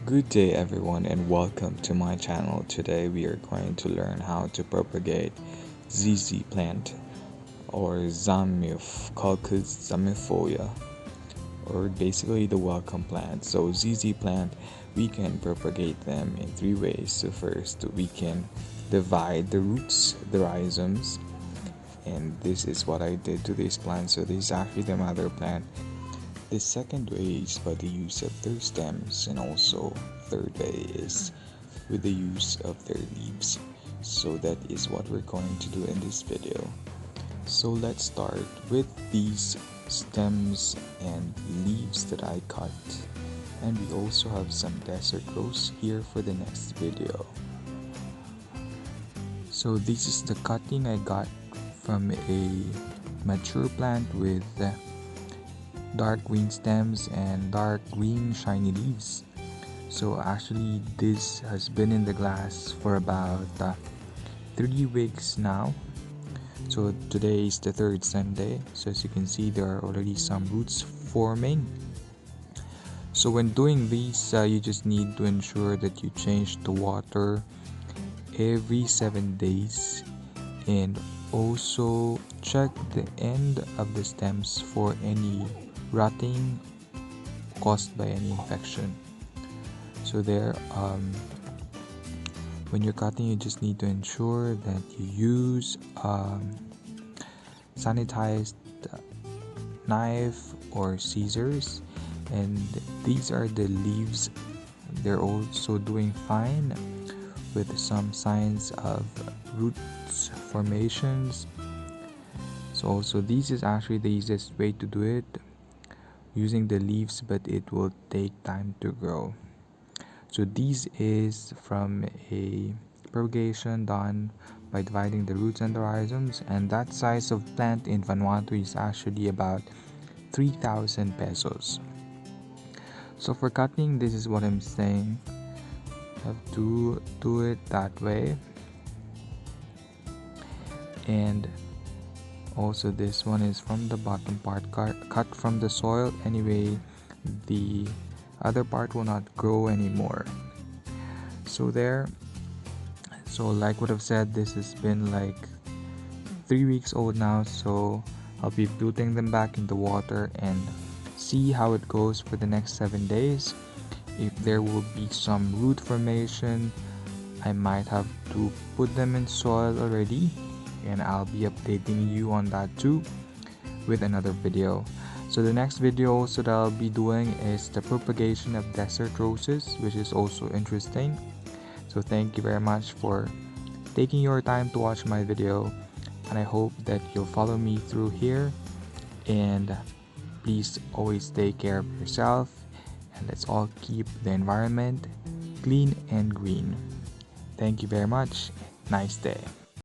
Good day everyone and welcome to my channel. Today we are going to learn how to propagate ZZ plant or Colchis zamifolia, or basically the welcome plant. So ZZ plant, we can propagate them in three ways. So first we can divide the roots, the rhizomes, and this is what I did to this plant. So this is actually the mother plant. The second way is by the use of their stems, and also third way is with the use of their leaves. So that is what we're going to do in this video. So let's start with these stems and leaves that I cut, and we also have some desert rose here for the next video. So this is the cutting I got from a mature plant with dark green stems and dark green shiny leaves. So actually this has been in the glass for about 3 weeks now. So today is the third Sunday. So as you can see, there are already some roots forming. So when doing these, you just need to ensure that you change the water every 7 days, and also check the end of the stems for any rotting caused by any infection. So when you're cutting, you just need to ensure that you use sanitized knife or scissors. And these are the leaves. They're also doing fine with some signs of roots formations. So also this is actually the easiest way to do it, using the leaves, but it will take time to grow. So this is from a propagation done by dividing the roots and the rhizomes, and that size of plant in Vanuatu is actually about 3,000 pesos. So for cutting, this is what I'm saying. Have to do it that way. And also this one is from the bottom part, cut from the soil. Anyway, the other part will not grow anymore. So like what I've said, this has been like 3 weeks old now. So I'll be putting them back in the water and see how it goes for the next 7 days. If there will be some root formation, I might have to put them in soil already, and I'll be updating you on that too with another video. So the next video also that I'll be doing is the propagation of desert roses, which is also interesting. So thank you very much for taking your time to watch my video, and I hope that you'll follow me through here. And please always take care of yourself, and let's all keep the environment clean and green. Thank you very much. Nice day.